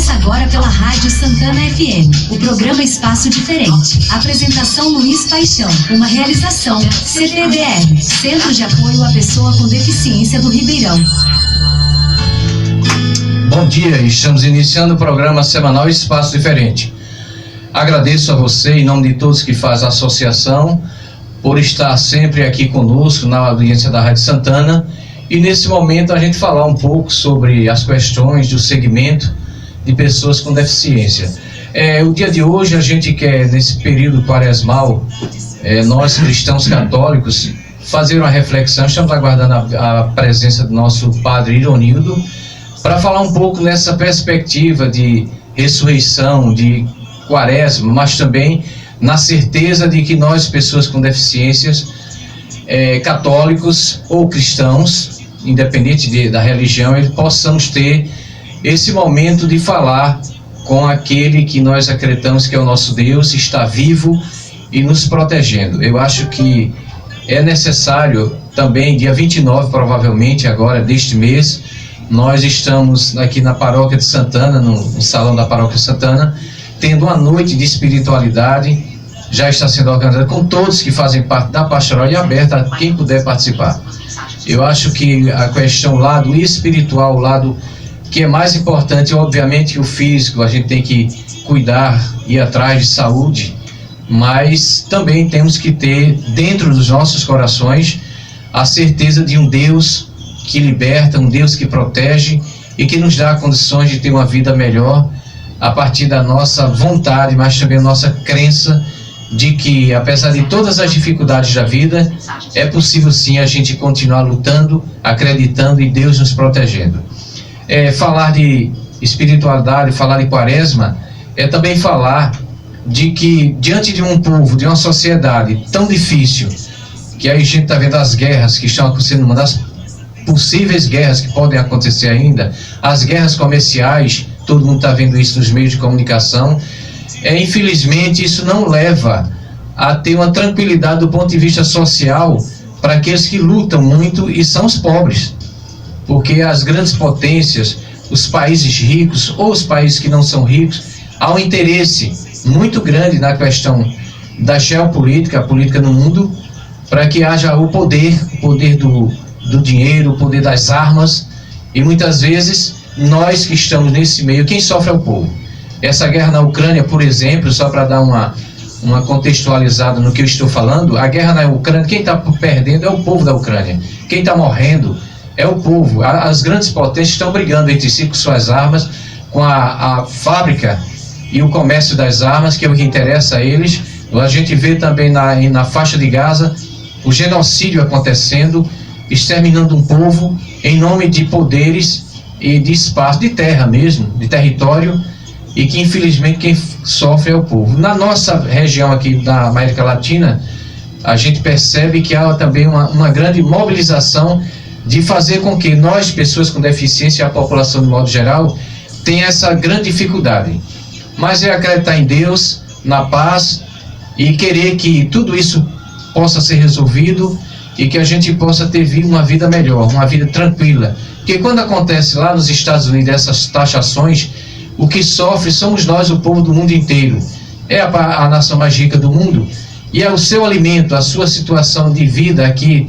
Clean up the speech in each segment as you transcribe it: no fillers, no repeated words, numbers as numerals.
Começa agora pela Rádio Santana FM, o programa Espaço Diferente. Apresentação Luiz Paixão, uma realização CPDR, Centro de Apoio à Pessoa com Deficiência do Ribeirão. Bom dia, estamos iniciando o programa semanal Espaço Diferente. Agradeço a você, em nome de todos que fazem a associação, por estar sempre aqui conosco na audiência da Rádio Santana. E nesse momento a gente falar um pouco sobre as questões do segmento de pessoas com deficiência. O dia de hoje a gente quer, nesse período quaresmal, nós cristãos católicos, fazer uma reflexão. Estamos aguardando a presença do nosso padre Ironildo, para falar um pouco nessa perspectiva de ressurreição, de quaresma, mas também na certeza de que nós, pessoas com deficiências, católicos ou cristãos, independente da religião, possamos ter esse momento de falar com aquele que nós acreditamos que é o nosso Deus, está vivo e nos protegendo. Eu acho que é necessário também, dia 29, provavelmente, agora deste mês, nós estamos aqui na Paróquia de Santana, no Salão da Paróquia de Santana, tendo uma noite de espiritualidade, já está sendo organizada com todos que fazem parte da pastoral e aberta a quem puder participar. Eu acho que a questão lado espiritual, o lado que é mais importante, obviamente o físico, a gente tem que cuidar, ir atrás de saúde, mas também temos que ter dentro dos nossos corações a certeza de um Deus que liberta, um Deus que protege e que nos dá condições de ter uma vida melhor a partir da nossa vontade, mas também a nossa crença de que, apesar de todas as dificuldades da vida, é possível sim a gente continuar lutando, acreditando e Deus nos protegendo. Falar de espiritualidade, falar de quaresma, é também falar de que diante de um povo, de uma sociedade tão difícil, que aí a gente está vendo as guerras que estão acontecendo, uma das possíveis guerras que podem acontecer ainda, as guerras comerciais, todo mundo está vendo isso nos meios de comunicação. Infelizmente isso não leva a ter uma tranquilidade do ponto de vista social para aqueles que lutam muito e são os pobres, porque as grandes potências, os países ricos ou os países que não são ricos, há um interesse muito grande na questão da geopolítica, a política no mundo, para que haja o poder do dinheiro, o poder das armas, e muitas vezes nós que estamos nesse meio, quem sofre é o povo. Essa guerra na Ucrânia, por exemplo, só para dar uma contextualizada no que eu estou falando, a guerra na Ucrânia, quem está perdendo é o povo da Ucrânia, quem está morrendo é o povo. As grandes potências estão brigando entre si com suas armas, com a fábrica e o comércio das armas, que é o que interessa a eles. A gente vê também na faixa de Gaza o genocídio acontecendo, exterminando um povo em nome de poderes e de espaço, de terra mesmo, de território, e que infelizmente quem sofre é o povo. Na nossa região aqui da América Latina, a gente percebe que há também uma grande mobilização de fazer com que nós, pessoas com deficiência e a população de modo geral, tenha essa grande dificuldade. Mas é acreditar em Deus, na paz, e querer que tudo isso possa ser resolvido e que a gente possa ter uma vida melhor, uma vida tranquila. Porque quando acontece lá nos Estados Unidos essas taxações, o que sofre somos nós, o povo do mundo inteiro. É a nação mais rica do mundo, e é o seu alimento, a sua situação de vida aqui,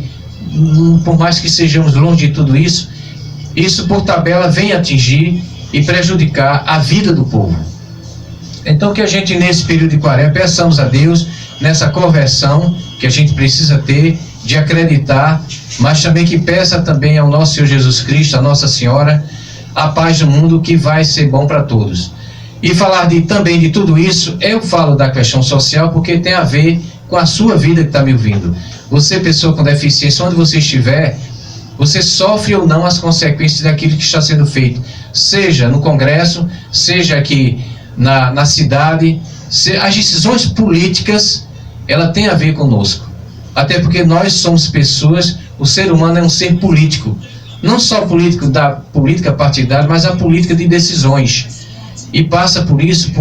por mais que sejamos longe de tudo isso, isso por tabela vem atingir e prejudicar a vida do povo. Então que a gente nesse período de quaresma peçamos a Deus nessa conversão que a gente precisa ter, de acreditar, mas também que peça também ao nosso Senhor Jesus Cristo, a Nossa Senhora, a paz do mundo, que vai ser bom para todos. E falar também de tudo isso, eu falo da questão social porque tem a ver com a sua vida que está me ouvindo. Você, pessoa com deficiência, onde você estiver, você sofre ou não as consequências daquilo que está sendo feito, seja no Congresso, seja aqui na cidade. As decisões políticas, ela tem a ver conosco, até porque nós somos pessoas, o ser humano é um ser político, não só político da política partidária, mas a política de decisões, e passa por isso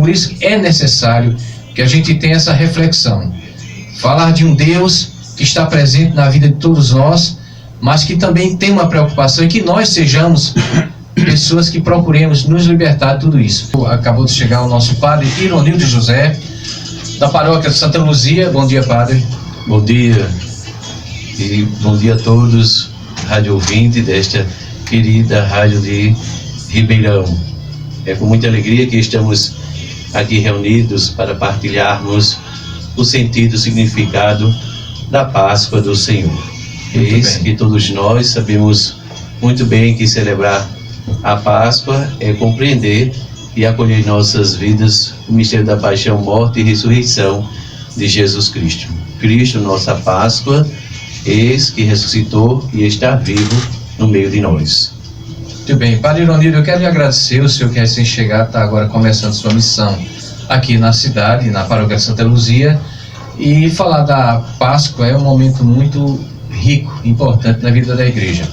é necessário que a gente tenha essa reflexão, falar de um Deus que está presente na vida de todos nós, mas que também tem uma preocupação em que nós sejamos pessoas que procuremos nos libertar de tudo isso. Acabou de chegar o nosso padre Ironildo José, da paróquia de Santa Luzia. Bom dia, padre. Bom dia, e bom dia a todos, rádio ouvinte desta querida rádio de Ribeirão. É com muita alegria que estamos aqui reunidos para partilharmos o sentido, o significado da Páscoa do Senhor. Eis que todos nós sabemos muito bem que celebrar a Páscoa é compreender e acolher em nossas vidas o mistério da paixão, morte e ressurreição de Jesus Cristo. Cristo, nossa Páscoa, eis que ressuscitou e está vivo no meio de nós. Muito bem, Padre Ironildo, eu quero lhe agradecer, o senhor que é recém-chegado, está agora começando sua missão aqui na cidade, na paróquia de Santa Luzia, e falar da Páscoa é um momento muito rico, importante na vida da igreja.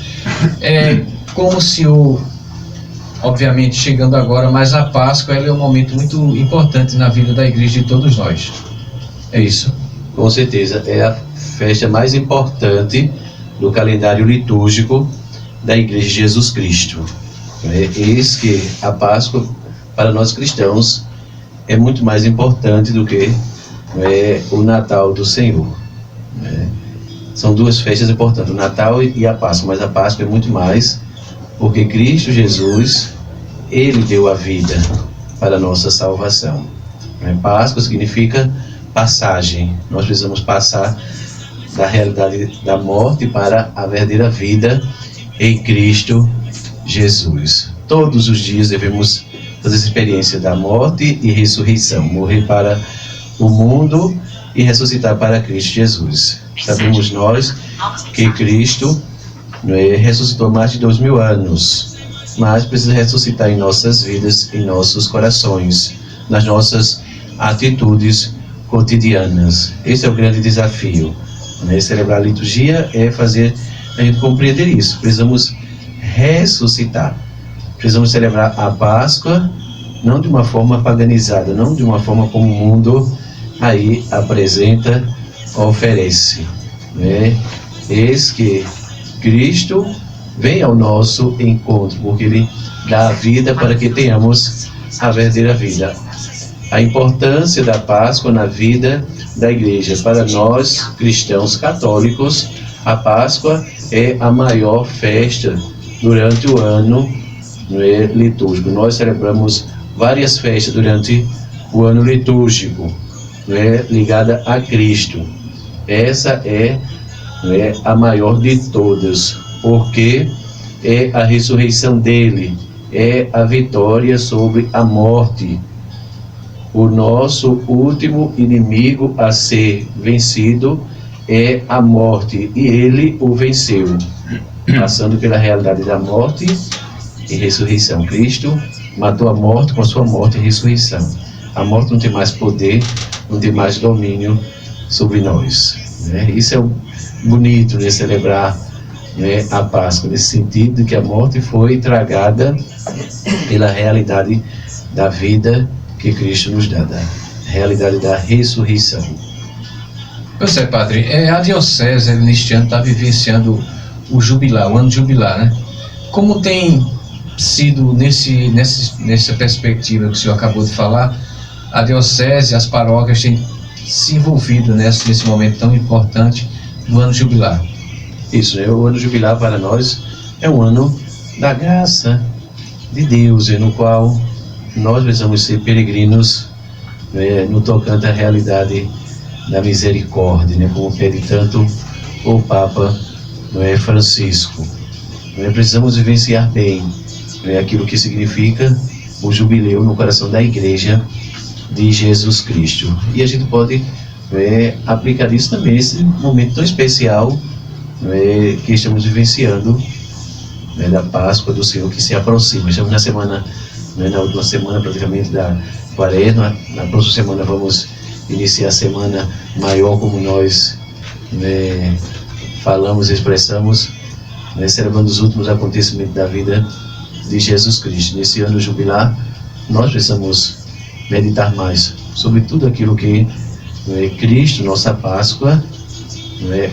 Como o senhor, obviamente chegando agora, mas a Páscoa ela é um momento muito importante na vida da igreja de todos nós. É isso? Com certeza, é a festa mais importante do calendário litúrgico da Igreja de Jesus Cristo. Eis que a Páscoa, para nós cristãos, é muito mais importante do que o Natal do Senhor. São duas festas importantes, o Natal e a Páscoa, mas a Páscoa é muito mais, porque Cristo Jesus, Ele deu a vida para a nossa salvação. Páscoa significa passagem. Nós precisamos passar da realidade da morte para a verdadeira vida em Cristo Jesus. Todos os dias devemos fazer essa experiência da morte e ressurreição, morrer para o mundo e ressuscitar para Cristo Jesus. Sabemos nós que Cristo ressuscitou há mais de 2000 anos, mas precisa ressuscitar em nossas vidas, em nossos corações, nas nossas atitudes cotidianas. Esse é o grande desafio. Celebrar a liturgia é fazer a gente compreender isso. Precisamos ressuscitar. Precisamos celebrar a Páscoa não de uma forma paganizada, não de uma forma como o mundo aí apresenta, oferece. Eis que Cristo vem ao nosso encontro, porque Ele dá a vida para que tenhamos a verdadeira vida. A importância da Páscoa na vida da igreja. Para nós, cristãos católicos, a Páscoa é a maior festa durante o ano litúrgico. Nós celebramos várias festas durante o ano litúrgico, ligada a Cristo. Essa é a maior de todas, porque é a ressurreição dele, é a vitória sobre a morte. O nosso último inimigo a ser vencido é a morte, e ele o venceu, passando pela realidade da morte e ressurreição. Cristo matou a morte com a sua morte e ressurreição. A morte não tem mais poder, não tem mais domínio sobre nós. Isso é bonito, celebrar a Páscoa, nesse sentido de que a morte foi tragada pela realidade da vida que Cristo nos dá, da realidade da ressurreição. Pois é, padre, a diocese neste ano está vivenciando o jubilar, o ano jubilar, né? Como tem sido nessa perspectiva que o senhor acabou de falar, a diocese, as paróquias têm se envolvido nesse momento tão importante do ano jubilar? Isso, o ano jubilar para nós é um ano da graça de Deus, no qual nós precisamos ser peregrinos no tocante à realidade da misericórdia, como pede tanto o Papa Francisco. Precisamos vivenciar bem aquilo que significa o jubileu no coração da Igreja de Jesus Cristo. E a gente pode aplicar isso também nesse momento tão especial que estamos vivenciando, da Páscoa do Senhor que se aproxima. Estamos na semana, na última semana praticamente da Quaresma. Na próxima semana vamos iniciar a semana maior, como nós falamos e expressamos, celebrando os últimos acontecimentos da vida de Jesus Cristo. Nesse ano jubilar, nós precisamos meditar mais sobre tudo aquilo que Cristo, nossa Páscoa,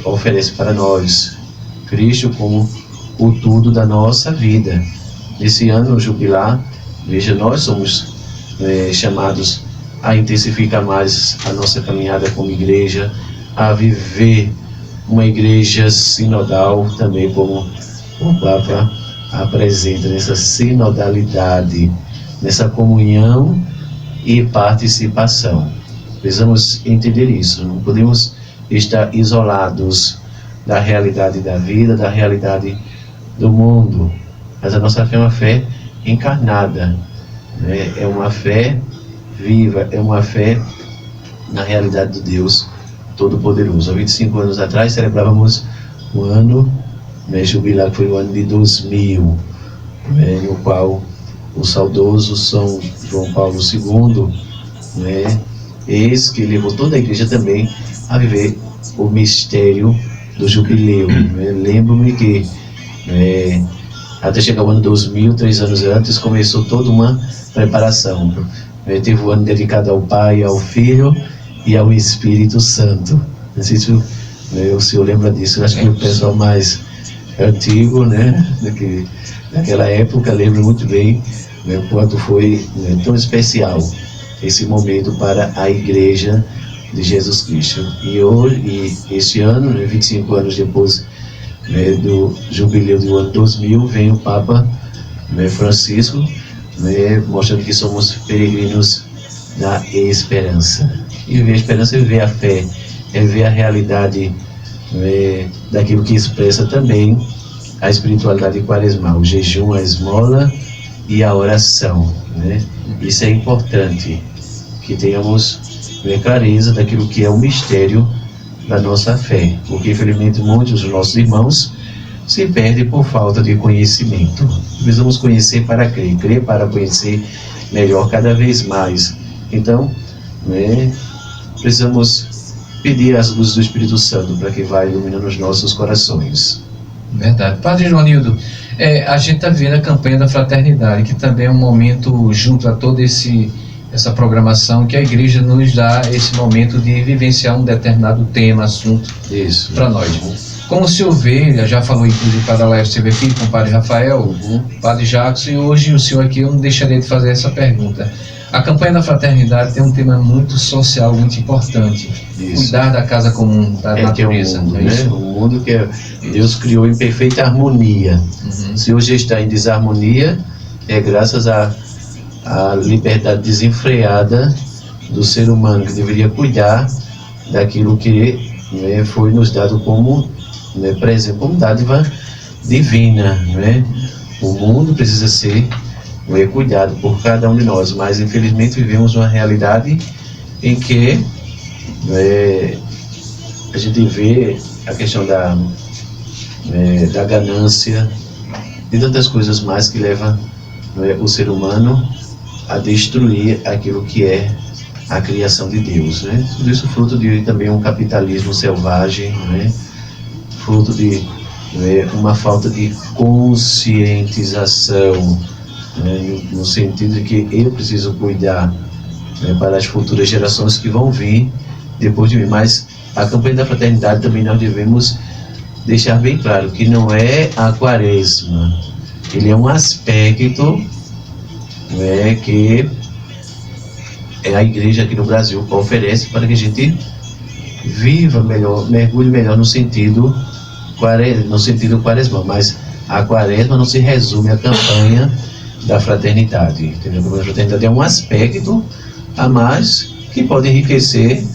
oferece para nós. Cristo como o tudo da nossa vida. nesse ano jubilar, veja, nós somos chamados a intensificar mais a nossa caminhada como igreja, a viver uma igreja sinodal, também como o Papa apresenta, nessa sinodalidade, nessa comunhão e participação. Precisamos entender isso, não podemos estar isolados da realidade da vida, da realidade do mundo, mas a nossa fé é uma fé encarnada, né? É uma fé viva, é uma fé na realidade de Deus Todo-Poderoso. Há 25 anos atrás celebrávamos o ano jubilar, que foi o ano de 2000, no qual o saudoso São João Paulo II, eis que levou toda a igreja também a viver o mistério do jubileu. Lembro-me que até chegar o ano 2000, 3 anos antes, começou toda uma preparação. Teve o ano dedicado ao Pai, ao Filho e ao Espírito Santo. Não sei se o senhor lembra disso. Eu acho que o pessoal mais antigo, daquela época, lembra muito bem quanto foi tão especial esse momento para a Igreja de Jesus Cristo. E hoje, este ano, 25 anos depois do jubileu do ano 2000, vem o Papa Francisco, mostrando que somos peregrinos da esperança. E viver a esperança é viver a fé, é viver a realidade daquilo que expressa também a espiritualidade quaresmal, o jejum, a esmola e a oração. Isso é importante, que tenhamos clareza daquilo que é o mistério da nossa fé, porque infelizmente muitos dos nossos irmãos se perdem por falta de conhecimento. Precisamos conhecer para crer, crer para conhecer melhor cada vez mais. Então, precisamos pedir as luzes do Espírito Santo para que vá iluminando os nossos corações. Verdade. Padre Joanildo, a gente está vendo a campanha da fraternidade, que também é um momento, junto a toda essa programação, que a igreja nos dá esse momento de vivenciar um determinado tema, assunto para nós. Como o senhor vê, já falou inclusive para a Laércio TV Filho, com o Padre Rafael, Padre Jackson, e hoje o senhor aqui, eu não deixaria de fazer essa pergunta. A campanha da fraternidade tem um tema muito social, muito importante. Cuidar da casa comum, da natureza. Um mundo que Deus criou em perfeita harmonia. Se hoje está em desarmonia, é graças à liberdade desenfreada do ser humano, que deveria cuidar daquilo que foi nos dado como presente, como dádiva divina. O mundo precisa ser cuidado por cada um de nós, mas infelizmente vivemos uma realidade em que a gente vê a questão da ganância e tantas coisas mais que levam o ser humano a destruir aquilo que é a criação de Deus. Tudo isso fruto de também um capitalismo selvagem, fruto de uma falta de conscientização, no sentido de que eu preciso cuidar para as futuras gerações que vão vir depois de mim. Mas a campanha da fraternidade também nós devemos deixar bem claro que não é a quaresma, ele é um aspecto que a igreja aqui no Brasil oferece para que a gente viva melhor, mergulhe melhor no sentido quaresmal. Mas a quaresma não se resume à campanha da fraternidade, entendeu? A fraternidade é um aspecto a mais que pode enriquecer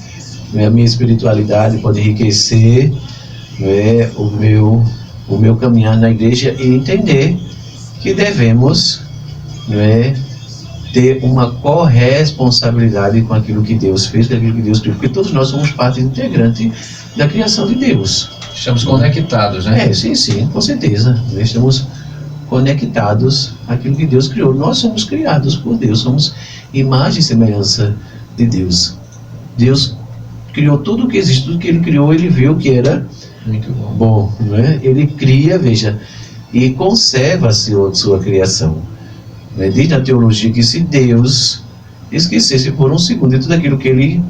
a minha espiritualidade, pode enriquecer o meu caminhar na igreja, e entender que devemos ter uma corresponsabilidade com aquilo que Deus fez, com aquilo que Deus criou, porque todos nós somos parte integrante da criação de Deus. Estamos conectados, Sim, com certeza. Nós estamos conectados àquilo que Deus criou. Nós somos criados por Deus, somos imagem e semelhança de Deus. Deus criou tudo o que existe, tudo que Ele criou, Ele viu que era muito bom. Ele cria, veja, e conserva a sua criação. Diz na teologia que se Deus esquecesse por um segundo de tudo aquilo que Ele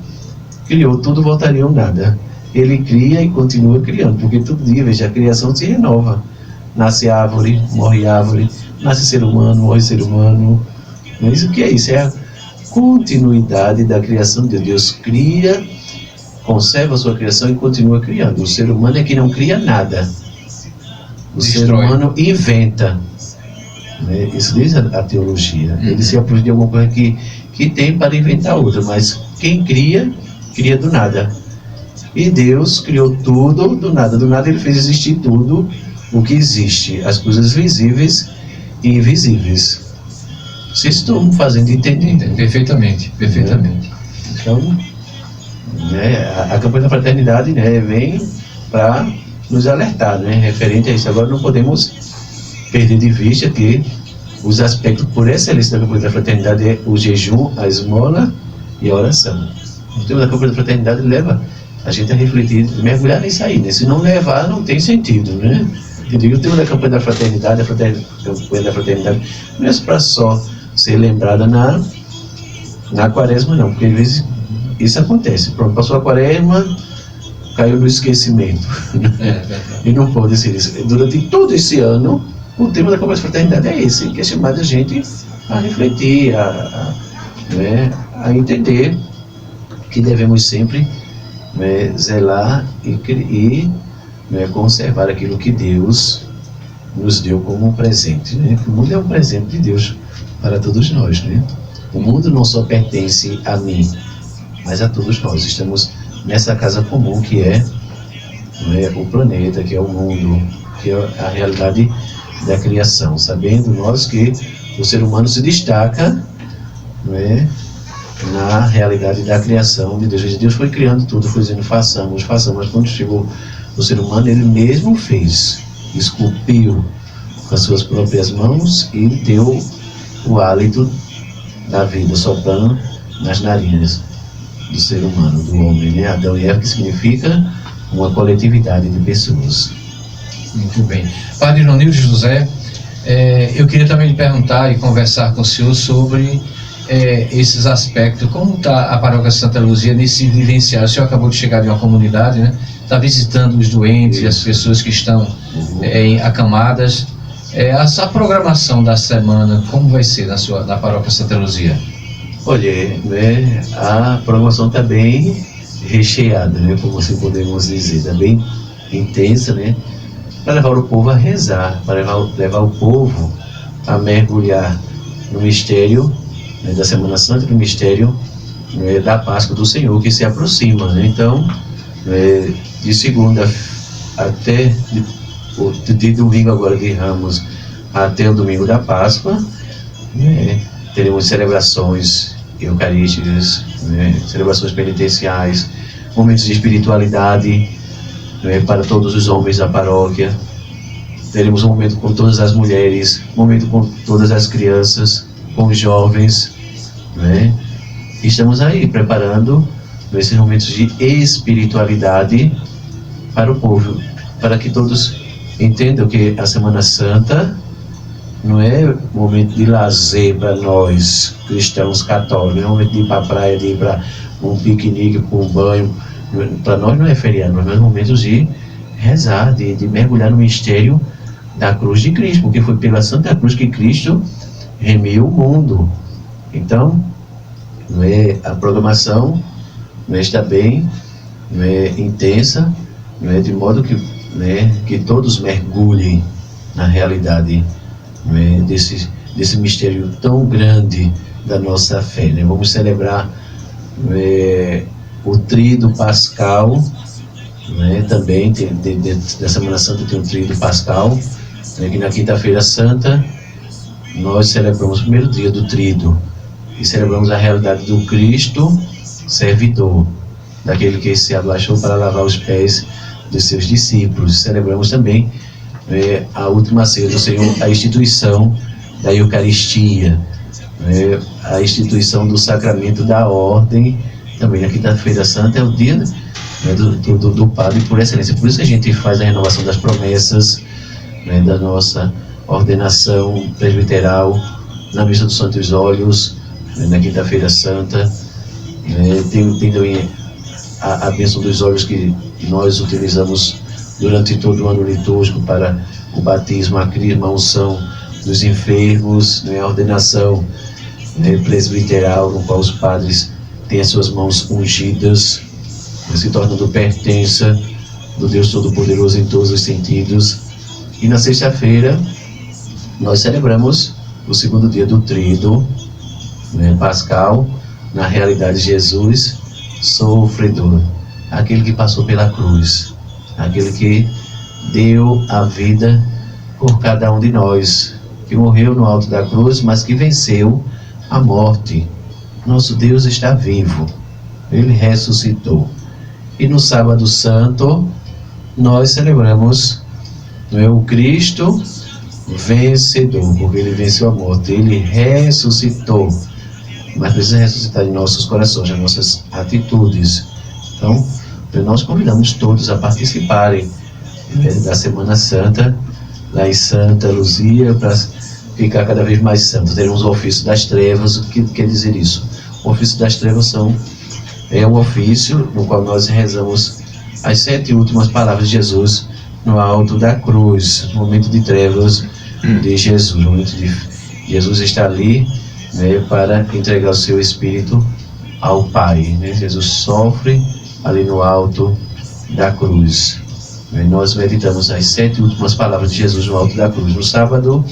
criou, tudo voltaria ao nada. Ele cria e continua criando, porque todo dia, veja, a criação se renova. Nasce árvore, nasce ser humano, morre ser humano. Mas o que é isso? É a continuidade da criação de Deus. Cria, conserva a sua criação e continua criando. O ser humano é que não cria nada. O ser humano inventa. Né? Isso diz a teologia. Ele se aproveita de alguma coisa que tem para inventar outra, mas quem cria, cria do nada. E Deus criou tudo do nada. Do nada ele fez existir tudo o que existe, as coisas visíveis e invisíveis. Vocês estão fazendo entender. Perfeitamente, perfeitamente. Então, né, a campanha da fraternidade, né, vem para nos alertar, né, referente a isso. Agora não podemos perder de vista que os aspectos por excelência da campanha da fraternidade é o jejum, a esmola e a oração. Então a campanha da fraternidade leva a gente a refletir, mergulhar nisso aí, né? Se não levar, não tem sentido, né? Eu digo, o tema da campanha da fraternidade, a campanha da fraternidade não é para só ser lembrada na quaresma, não, porque às vezes isso acontece. Pronto, passou a quaresma, caiu no esquecimento. E não pode ser isso. Durante todo esse ano, o tema da campanha da fraternidade é esse, que é chamar a gente a refletir, a entender que devemos sempre, né, zelar e conservar aquilo que Deus nos deu como um presente, né? O mundo é um presente de Deus para todos nós, né? O mundo não só pertence a mim, mas a todos nós. Estamos nessa casa comum que é, né, o planeta, que é o mundo, que é a realidade da criação, sabendo nós que o ser humano se destaca, né, na realidade da criação de Deus. Deus foi criando tudo, foi dizendo façamos, mas quando chegou o ser humano, ele mesmo fez, esculpiu com as suas próprias mãos e deu o hálito da vida, soprando nas narinas do ser humano, do homem, né? Adão e Eva, que significa uma coletividade de pessoas. Muito bem. Padre Nonildo José, eu queria também lhe perguntar e conversar com o senhor sobre esses aspectos. Como está a Paróquia Santa Luzia nesse vivenciar? O senhor acabou de chegar de uma comunidade, né? Está visitando os doentes, as pessoas que estão acamadas. Essa programação da semana, como vai ser na Paróquia Santa Luzia? Olha, né, a programação está bem recheada, né, como assim podemos dizer, está bem intensa, né, para levar o povo a rezar, para levar o povo a mergulhar no mistério, né, da Semana Santa, no mistério, né, da Páscoa do Senhor, que se aproxima, né? Então, de segunda até de domingo agora de Ramos até o domingo da Páscoa, né, teremos celebrações eucarísticas, né, celebrações penitenciais, momentos de espiritualidade, né, para todos os homens da paróquia. Teremos um momento com todas as mulheres, um momento com todas as crianças, com os jovens, né? Estamos aí preparando esses momentos de espiritualidade para o povo, para que todos entendam que a Semana Santa não é um momento de lazer para nós cristãos católicos, não é um momento de ir para a praia, de ir para um piquenique, para um banho. Para nós não é feriado, mas é um momento de rezar, de mergulhar no mistério da cruz de Cristo, porque foi pela Santa Cruz que Cristo remiu o mundo. Então, a programação está bem intensa, de modo que todos mergulhem na realidade desse mistério tão grande da nossa fé, né? Vamos celebrar o Tríduo Pascal, né? Também da Semana Santa tem o Tríduo Pascal, né? Que na Quinta-feira Santa nós celebramos o primeiro dia do Tríduo e celebramos a realidade do Cristo servidor, daquele que se abaixou para lavar os pés dos seus discípulos. Celebramos também a última ceia do Senhor, a instituição da Eucaristia, a instituição do sacramento da ordem. Também na Quinta-feira Santa é o dia do Padre por excelência. Por isso que a gente faz a renovação das promessas, da nossa ordenação presbiteral, na Missa dos Santos Óleos, na Quinta-feira Santa. Tem também a bênção dos óleos que nós utilizamos durante todo o ano litúrgico para o batismo, a crisma, a unção dos enfermos, né, a ordenação, né, presbiteral, no qual os padres têm as suas mãos ungidas, né, se tornando pertença do Deus Todo-Poderoso em todos os sentidos. E na sexta-feira nós celebramos o segundo dia do Tríduo, né, pascal, na realidade Jesus sofredor, aquele que passou pela cruz, aquele que deu a vida por cada um de nós, que morreu no alto da cruz, mas que venceu a morte. Nosso Deus está vivo, Ele ressuscitou. E no sábado santo nós celebramos, não é, o Cristo vencedor, porque Ele venceu a morte, Ele ressuscitou, mas precisa ressuscitar em nossos corações, nas nossas atitudes. Então, nós convidamos todos a participarem, né, da Semana Santa, lá em Santa Luzia, para ficar cada vez mais santo. Teremos o ofício das trevas. O que quer dizer isso? O ofício das trevas é um ofício no qual nós rezamos as 7 últimas palavras de Jesus no alto da cruz, no momento de trevas de Jesus, no momento de Jesus está ali, né, para entregar o seu Espírito ao Pai, né? Jesus sofre ali no alto da cruz. E nós meditamos as 7 últimas palavras de Jesus no alto da cruz. No sábado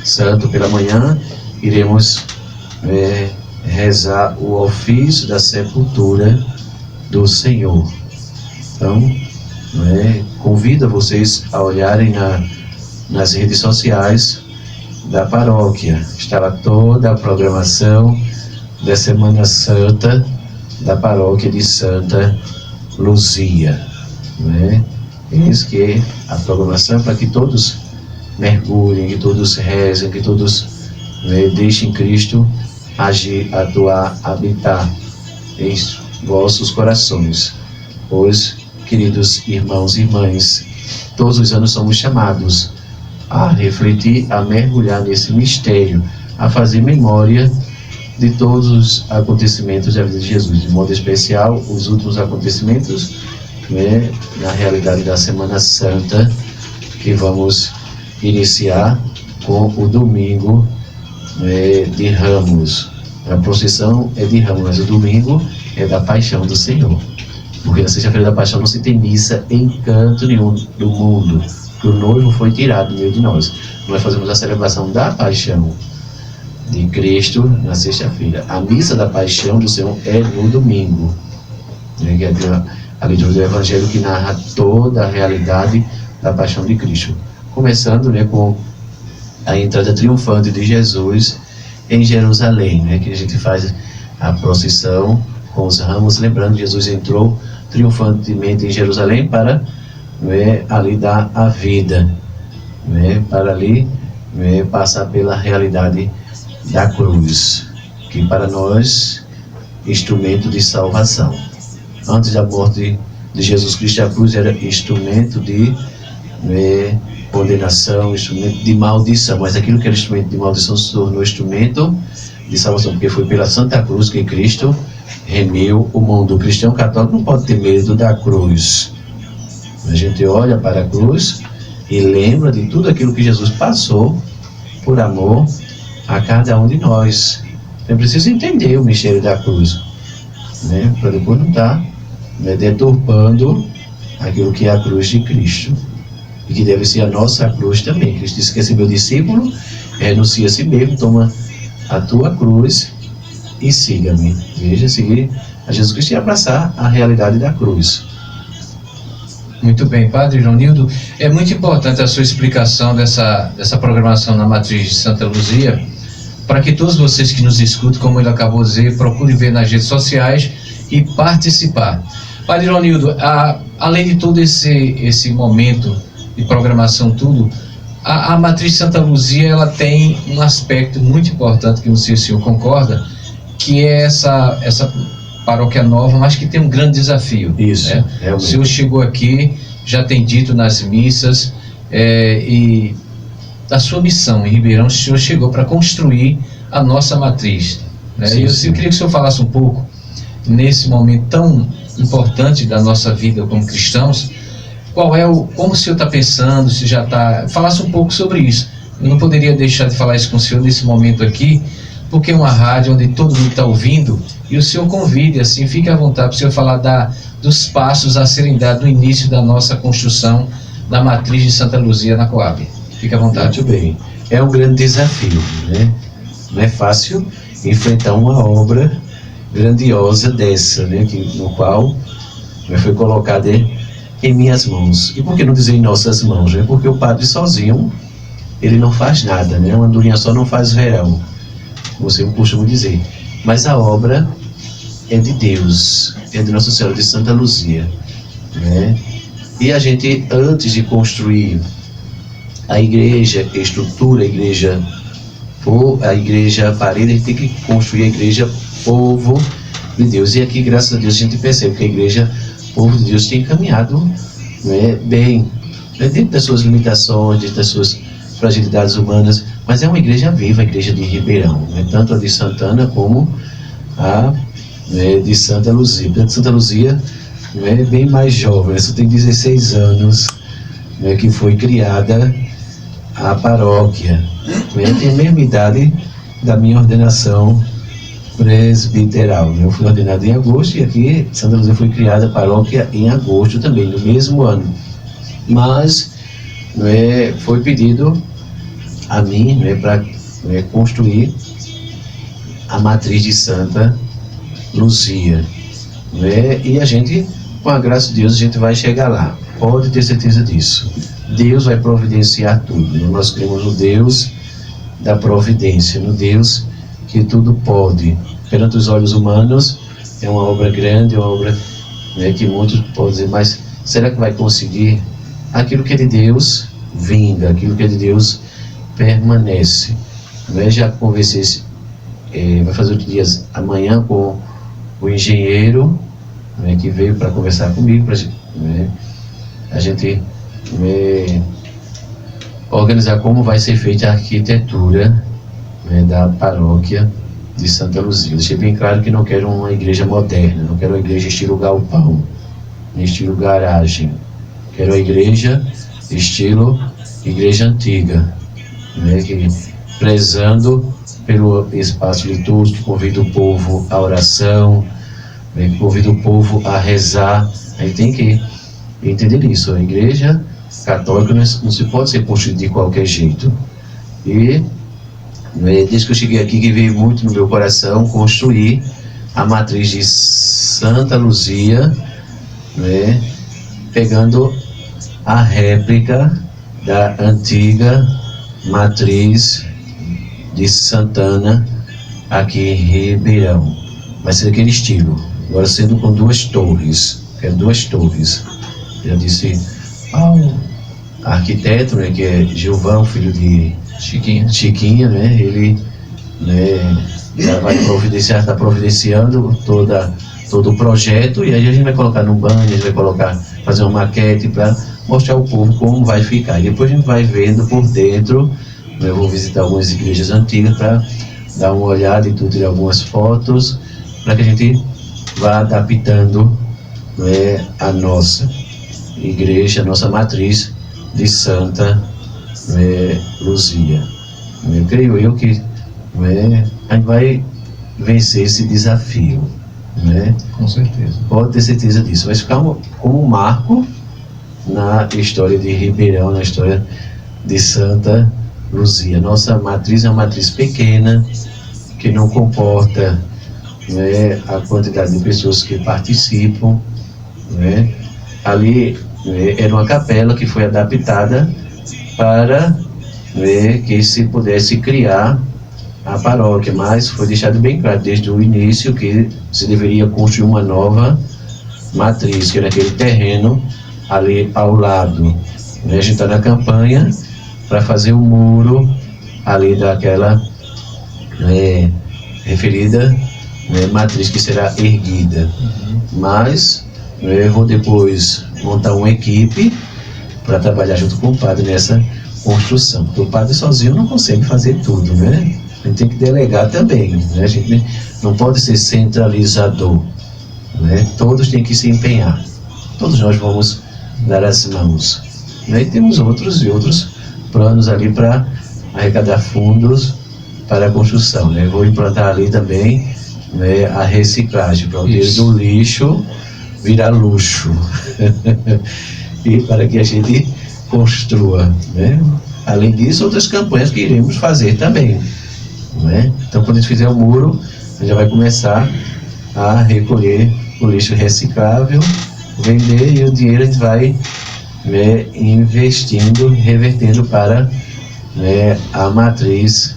santo, pela manhã, iremos rezar o ofício da sepultura do Senhor. Então, convido vocês a olharem nas redes sociais da paróquia. Está lá toda a programação da Semana Santa da paróquia de Santa Luzia, né? Eis que a programação, para que todos mergulhem, que todos rezem, que todos, né, deixem Cristo agir, atuar, habitar em vossos corações. Pois, queridos irmãos e irmãs, todos os anos somos chamados a refletir, a mergulhar nesse mistério, a fazer memória de todos os acontecimentos da vida de Jesus, de modo especial os últimos acontecimentos, né, na realidade da Semana Santa, que vamos iniciar com o domingo, né, de Ramos. A procissão é de Ramos, mas o domingo é da Paixão do Senhor, porque na sexta-feira da Paixão não se tem missa em canto nenhum do mundo, que o noivo foi tirado do meio de nós. Nós fazemos a celebração da Paixão de Cristo na sexta-feira. A missa da Paixão do Senhor é no domingo, né, que é a leitura do Evangelho que narra toda a realidade da Paixão de Cristo, começando, né, com a entrada triunfante de Jesus em Jerusalém, né, que a gente faz a procissão com os ramos, lembrando que Jesus entrou triunfantemente em Jerusalém para, né, ali dar a vida, né, para ali, né, passar pela realidade da cruz, que para nós instrumento de salvação. Antes da morte de Jesus Cristo, a cruz era instrumento de, né, condenação, instrumento de maldição, mas aquilo que era instrumento de maldição se tornou instrumento de salvação, porque foi pela Santa Cruz que Cristo remiu o mundo. O cristão católico não pode ter medo da cruz. A gente olha para a cruz e lembra de tudo aquilo que Jesus passou por amor a cada um de nós. É preciso entender o mistério da cruz, né, para depois não estar, né, deturpando aquilo que é a cruz de Cristo, e que deve ser a nossa cruz também. Cristo disse que esse meu discípulo renuncia a si mesmo, toma a tua cruz e siga-me. Veja, seguir a Jesus Cristo e abraçar a realidade da cruz. Muito bem, Padre Joanildo, é muito importante a sua explicação dessa programação na Matriz de Santa Luzia, para que todos vocês que nos escutam, como ele acabou de dizer, procurem ver nas redes sociais e participar. Padre Joanildo, além de todo esse momento de programação, tudo, a Matriz de Santa Luzia, ela tem um aspecto muito importante, que não sei se o senhor concorda, que é essa paróquia nova, mas que tem um grande desafio. Isso, né? O senhor chegou aqui, já tem dito nas missas, e da sua missão em Ribeirão, o senhor chegou para construir a nossa matriz, né? Sim, eu sim. queria que o senhor falasse um pouco, nesse momento tão importante da nossa vida como cristãos, como o senhor está pensando, se já está, falasse um pouco sobre isso, Eu não poderia deixar de falar isso com o senhor nesse momento aqui, porque é uma rádio onde todo mundo está ouvindo, e o senhor convide, assim, fique à vontade para o senhor falar dos passos a serem dados no início da nossa construção da matriz de Santa Luzia na Coab. Fique à vontade. Muito bem. É um grande desafio, né? Não é fácil enfrentar uma obra grandiosa dessa, né? No qual foi colocada em minhas mãos. E por que não dizer em nossas mãos, né? Porque o padre sozinho, ele não faz nada, né? Uma andorinha só não faz verão, você costuma dizer. Mas a obra é de Deus, é de Nossa Senhora de Santa Luzia, né? E a gente, antes de construir a igreja, a estrutura, a igreja parede, a gente tem que construir a igreja povo de Deus. E aqui, graças a Deus, a gente percebe que a igreja povo de Deus tem caminhado, né, bem, né, dentro das suas limitações, dentro das suas fragilidades humanas, mas é uma igreja viva, a igreja de Ribeirão, né, tanto a de Santana como a, né, de Santa Luzia. Portanto, Santa Luzia, né, é bem mais jovem, só tem 16 anos, né, que foi criada a paróquia, né, tem a mesma idade da minha ordenação presbiteral. Eu fui ordenado em agosto e aqui Santa Luzia foi criada a paróquia em agosto também, no mesmo ano. Mas foi pedido a mim para construir a matriz de Santa Luzia. E a gente, com a graça de Deus, a gente vai chegar lá. Pode ter certeza disso. Deus vai providenciar tudo. Nós cremos no Deus da providência, no Deus que tudo pode. Perante os olhos humanos, é uma obra grande, é uma obra, né, que muitos podem dizer, mas será que vai conseguir? Aquilo que é de Deus vinga, aquilo que é de Deus permanece. Já conversei, vai fazer 8 dias amanhã com o engenheiro, que veio para conversar comigo, para a gente organizar como vai ser feita a arquitetura, da paróquia de Santa Luzia. Eu deixei bem claro que não quero uma igreja moderna, não quero uma igreja estilo galpão, nem estilo garagem. Quero uma igreja estilo igreja antiga, que, prezando pelo espaço litúrgico, convida o povo à oração, convida o povo a rezar. A gente tem que entender isso. A igreja católica não se pode ser construída de qualquer jeito. E desde que eu cheguei aqui, que veio muito no meu coração construir a matriz de Santa Luzia, pegando a réplica da antiga matriz de Santana aqui em Ribeirão. Vai ser daquele estilo, agora sendo com 2 torres. Quero 2 torres. Já disse ao arquiteto, que é Gilvão, filho de Chiquinha, ele já vai providenciar, está providenciando todo o projeto, e aí a gente vai colocar no banner, a gente vai fazer uma maquete para mostrar ao povo como vai ficar. E depois a gente vai vendo por dentro. Eu vou visitar algumas igrejas antigas para dar uma olhada e tudo, tirar algumas fotos, para que a gente vá adaptando a nossa igreja, a nossa matriz de Santa Luzia. Creio eu que a gente vai vencer esse desafio, Com certeza. Pode ter certeza disso. Vai ficar como um marco na história de Ribeirão, na história de Santa Luzia. Nossa matriz é uma matriz pequena, que não comporta a quantidade de pessoas que participam. Ali era uma capela que foi adaptada para que se pudesse criar a paróquia, mas foi deixado bem claro desde o início que se deveria construir uma nova matriz, que era aquele terreno ali ao lado. A gente está na campanha para fazer o muro ali daquela referida matriz que será erguida. Mas eu vou depois montar uma equipe para trabalhar junto com o padre nessa construção, porque o padre sozinho não consegue fazer tudo, A gente tem que delegar também, A gente não pode ser centralizador, Todos têm que se empenhar, todos nós vamos dar as mãos, E temos outros planos ali para arrecadar fundos para a construção, né? Vou implantar ali também, né, a reciclagem, para o dinheiro do lixo virar luxo. E para que a gente construa, né? Além disso, outras campanhas que iremos fazer também, né? Então, quando a gente fizer o muro, a gente já vai começar a recolher o lixo reciclável, vender, e o dinheiro a gente vai, né, investindo, revertendo para, né, a matriz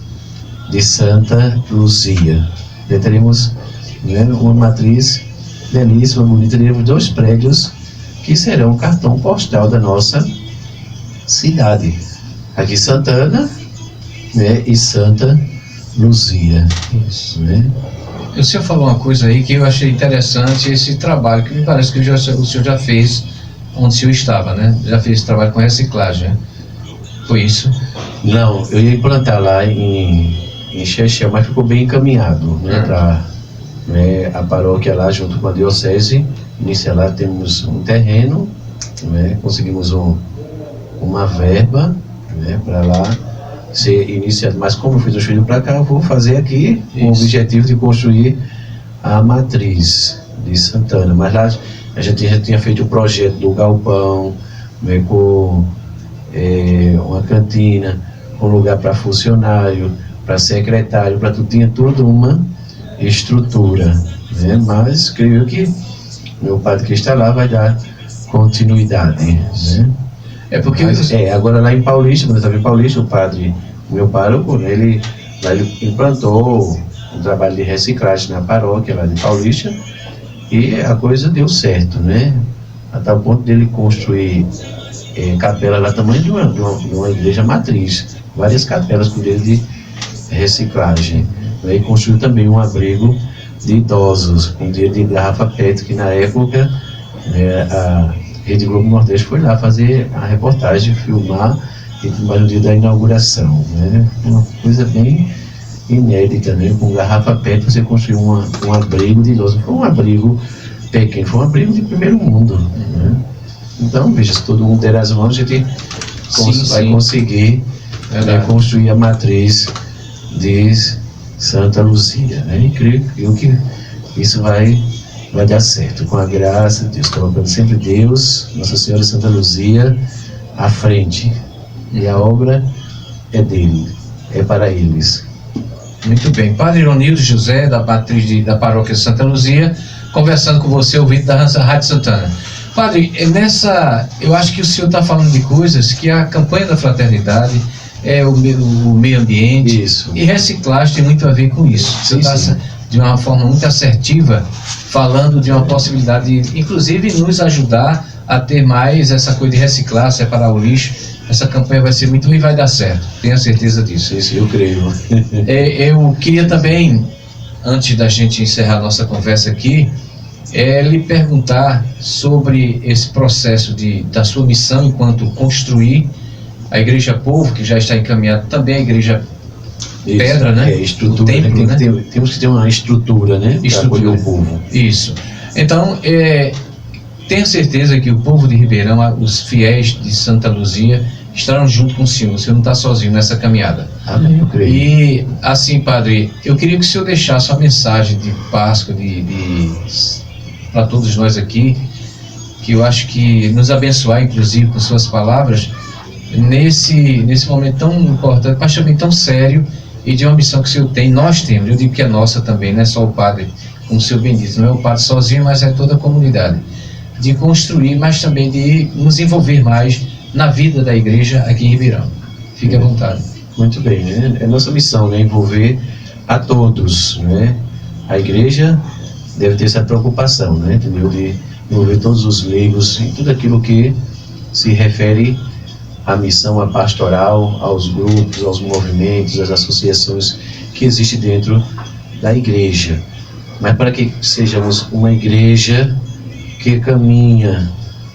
de Santa Luzia. Já teremos, né, uma matriz belíssima, bonita. Teremos 2 prédios que serão o cartão postal da nossa cidade. Aqui Santana, né, e Santa Luzia. Isso. Né? O senhor falou uma coisa aí que eu achei interessante, esse trabalho, que me parece que o senhor já fez onde o senhor estava, né? Já fez esse trabalho com reciclagem, né? Foi isso? Não, eu ia implantar lá em Chechel, mas ficou bem encaminhado, né, para, né, a paróquia lá junto com a diocese. Iniciar lá, temos um terreno, né, conseguimos uma verba, né, para lá ser iniciado. Mas como eu fui transferido para cá, eu vou fazer aqui com o objetivo de construir a matriz de Santana. Mas lá a gente já tinha feito o projeto do galpão, né, com uma cantina, um lugar para funcionário, para secretário, para tudo, tinha toda uma estrutura, né? Mas creio que meu padre que está lá vai dar continuidade, né? Porque agora lá em Paulista, quando eu estava em Paulista, o meu pároco, né, ele implantou um trabalho de reciclagem na paróquia lá de Paulista, e a coisa deu certo, né? Até o ponto dele construir capela lá, tamanho de uma igreja matriz, várias capelas com dinheiro de reciclagem, né? E construiu também um abrigo de idosos com dinheiro de garrafa PET, que na época, né, a Rede Globo Nordeste foi lá fazer a reportagem, filmar, e no dia da inauguração, né? Uma coisa bem inédita, né? Com garrafa PET você construiu um abrigo de idosos. Foi um abrigo pequeno, foi um abrigo de primeiro mundo, né? Então, veja, se todo mundo der as mãos, a gente vai conseguir, né, construir a matriz de Santa Luzia, né? E creio que isso vai dar certo, com a graça de Deus, colocando sempre Deus, Nossa Senhora e Santa Luzia à frente. E a obra é dele, é para eles. Muito bem. Padre Ironildo José, da matriz da paróquia Santa Luzia, conversando com você, ouvinte da Rádio Santana. Padre, eu acho que o senhor está falando de coisas que a campanha da fraternidade, o meio ambiente, isso, e reciclagem tem muito a ver com isso. Você está de uma forma muito assertiva, falando de uma possibilidade de, inclusive, nos ajudar a ter mais essa coisa de reciclar, separar o lixo. Essa campanha vai ser muito ruim e vai dar certo, tenho certeza disso. Isso eu creio. Eu queria também, antes da gente encerrar a nossa conversa aqui, lhe perguntar sobre esse processo da sua missão enquanto construir a Igreja Povo, que já está encaminhada, também a Igreja Pedra, né? Estrutura, o templo, né? Temos que ter uma estrutura, né? Para acolher o povo. Isso. Então, tenho certeza que o povo de Ribeirão, os fiéis de Santa Luzia, estarão junto com o senhor não está sozinho nessa caminhada. Amém, eu creio. E, assim, Padre, eu queria que o senhor deixasse uma mensagem de Páscoa para todos nós aqui, que eu acho que nos abençoar, inclusive, com suas palavras, nesse momento tão importante, mas também tão sério, e de uma missão que o senhor tem, nós temos, eu digo que é nossa também, não é só o Padre, como o senhor bem disse, não é o Padre sozinho, mas é toda a comunidade, de construir, mas também de nos envolver mais na vida da igreja aqui em Ribeirão. Fique à vontade. Muito bem, né? É nossa missão, né? Envolver a todos, né? A igreja deve ter essa preocupação, né? Entendeu? De envolver todos os leigos em tudo aquilo que se refere à missão, à pastoral, aos grupos, aos movimentos, às associações que existem dentro da igreja. Mas para que sejamos uma igreja que caminha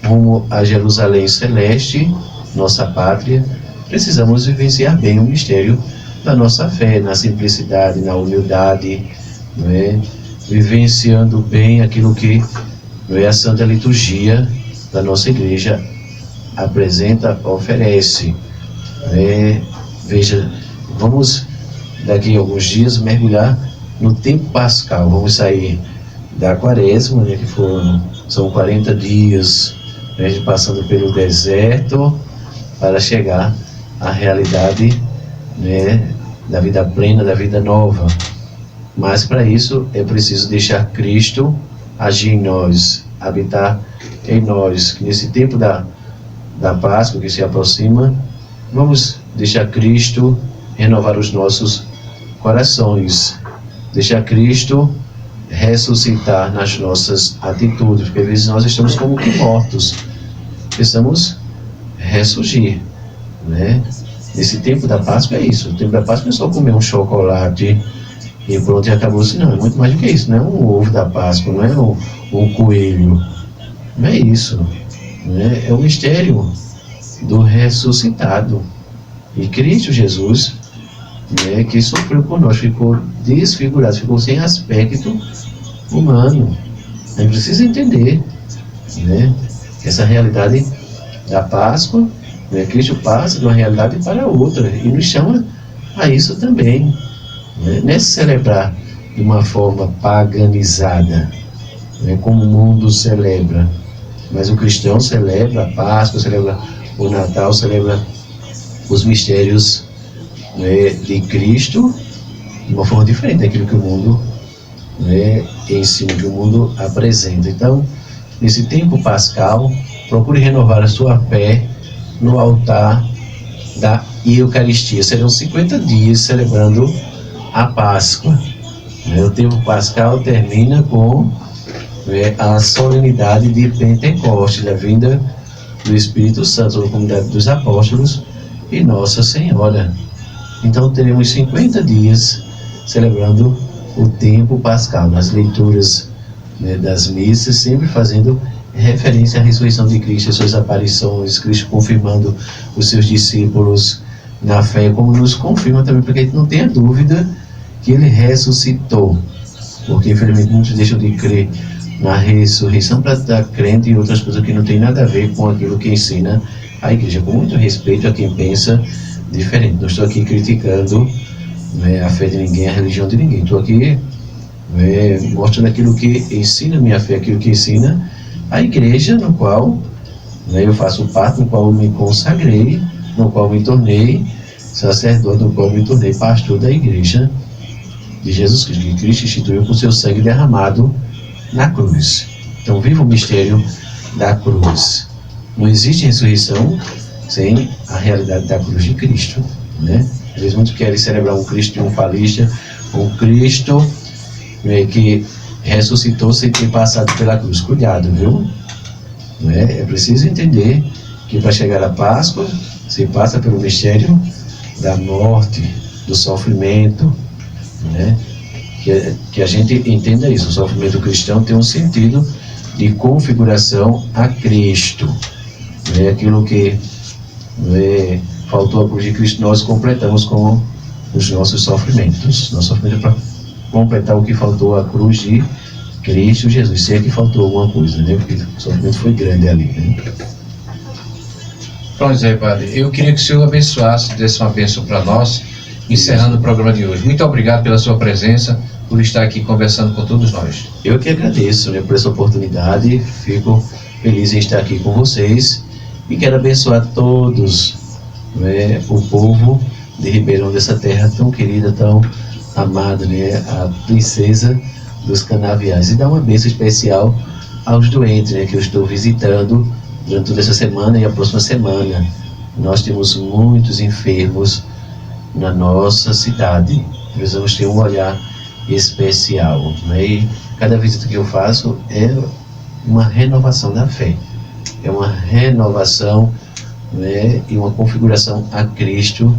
rumo a Jerusalém Celeste, nossa pátria, precisamos vivenciar bem o mistério da nossa fé, na simplicidade, na humildade, não é? Vivenciando bem aquilo que, não é, a Santa Liturgia da nossa igreja apresenta, oferece. Veja, Vamos, daqui a alguns dias, mergulhar no tempo pascal. Vamos sair da quaresma, né, são 40 dias, né, passando pelo deserto para chegar à realidade, né, da vida plena, da vida nova. Mas para isso é preciso deixar Cristo agir em nós, habitar em nós. Que nesse tempo da Páscoa que se aproxima, vamos deixar Cristo renovar os nossos corações, deixar Cristo ressuscitar nas nossas atitudes, porque às vezes nós estamos como que mortos, precisamos ressurgir, né? Nesse tempo da Páscoa é isso. O tempo da Páscoa não é só comer um chocolate e pronto, e acabou assim, não, é muito mais do que isso. Não é um ovo da Páscoa, não é um coelho, não é isso, né? É o mistério do ressuscitado. E Cristo Jesus, né, que sofreu por nós, ficou desfigurado, ficou sem aspecto humano. A gente precisa entender, né, essa realidade da Páscoa, né? Cristo passa de uma realidade para outra e nos chama a isso também, né? Não é celebrar de uma forma paganizada, né, como o mundo celebra, mas o cristão celebra a Páscoa, celebra o Natal, celebra os mistérios, né, de Cristo de uma forma diferente daquilo que o mundo, né, ensina, que o mundo apresenta. Então, nesse tempo pascal, procure renovar a sua fé no altar da Eucaristia. Serão 50 dias celebrando a Páscoa. O tempo pascal termina com, né, a solenidade de Pentecostes, a vinda do Espírito Santo na comunidade dos apóstolos e Nossa Senhora. Então teremos 50 dias celebrando o tempo pascal, nas leituras, né, das missas, sempre fazendo referência à ressurreição de Cristo, às suas aparições, Cristo confirmando os seus discípulos na fé, como nos confirma também, porque a gente não tenha dúvida que ele ressuscitou, porque infelizmente muitos deixam de crer na ressurreição para estar crente em outras coisas que não tem nada a ver com aquilo que ensina a igreja, com muito respeito a quem pensa diferente. Não estou aqui criticando, né, a fé de ninguém, a religião de ninguém. Estou aqui, né, mostrando aquilo que ensina a minha fé, aquilo que ensina a igreja, no qual, né, eu faço parte, no qual eu me consagrei, no qual me tornei sacerdote, no qual me tornei pastor da igreja de Jesus Cristo, que Cristo instituiu com seu sangue derramado na cruz. Então, viva o mistério da cruz. Não existe ressurreição sem a realidade da cruz de Cristo, né? Às vezes muitos querem celebrar um Cristo triunfalista, um Cristo, né, que ressuscitou sem ter passado pela cruz. Cuidado, viu? Né? É preciso entender que para chegar à Páscoa se passa pelo mistério da morte, do sofrimento, né? Que a gente entenda isso. O sofrimento cristão tem um sentido de configuração a Cristo. É aquilo que, né, faltou a cruz de Cristo, nós completamos com os nossos sofrimentos. Nosso sofrimento é para completar o que faltou a cruz de Cristo Jesus. Se é que faltou alguma coisa, né? Porque o sofrimento foi grande ali, né? Pronto, Zé Padre. Eu queria que o senhor abençoasse, desse uma bênção para nós, encerrando o programa de hoje. Muito obrigado pela sua presença, por estar aqui conversando com todos nós. Eu que agradeço, né, por essa oportunidade. Fico feliz em estar aqui com vocês e quero abençoar todos, né, o povo de Ribeirão, dessa terra tão querida, tão amada, né, a princesa dos canaviais, e dar uma bênção especial aos doentes, né, que eu estou visitando durante toda essa semana e a próxima semana. Nós temos muitos enfermos na nossa cidade, precisamos ter um olhar especial, né? E cada visita que eu faço é uma renovação da fé, é uma renovação, né, e uma configuração a Cristo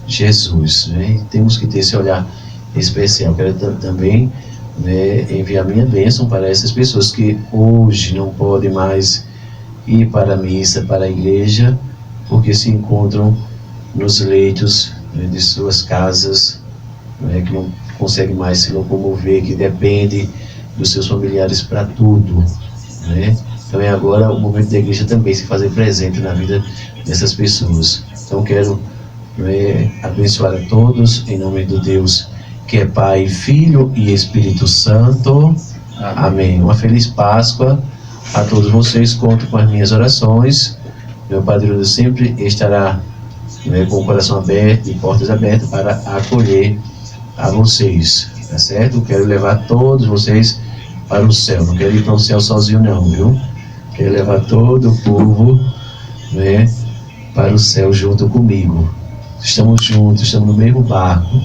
Jesus, né? E temos que ter esse olhar especial. Quero também, né, enviar minha bênção para essas pessoas que hoje não podem mais ir para a missa, para a igreja, porque se encontram nos leitos, né, de suas casas, né, que não conseguem mais se locomover, que depende dos seus familiares para tudo, né? Então é agora o momento da igreja também se fazer presente na vida dessas pessoas. Então quero abençoar a todos, em nome do Deus que é Pai, Filho e Espírito Santo. Amém. Uma feliz Páscoa a todos vocês. Conto com as minhas orações. Meu Padre Lourdes sempre estará com o coração aberto e portas abertas para acolher a vocês, tá certo? Quero levar todos vocês para o céu. Não quero ir para o céu sozinho não, viu? Quero levar todo o povo, para o céu junto comigo. Estamos juntos, estamos no mesmo barco,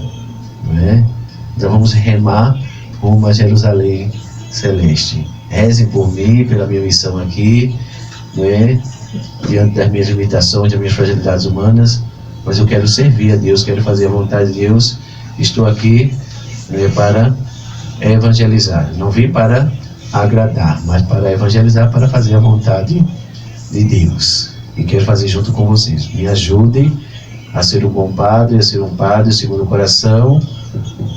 Então vamos remar rumo a Jerusalém Celeste. Rezem por mim, pela minha missão aqui, diante das minhas limitações, das minhas fragilidades humanas, mas eu quero servir a Deus, quero fazer a vontade de Deus. Estou aqui para evangelizar. Não vim para agradar, mas para evangelizar, para fazer a vontade de Deus. E quero fazer junto com vocês. Me ajudem a ser um bom padre, a ser um padre segundo o coração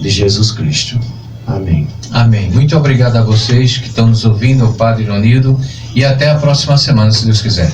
de Jesus Cristo. Amém. Amém. Muito obrigado a vocês que estão nos ouvindo, o Padre Leonildo, e até a próxima semana, se Deus quiser.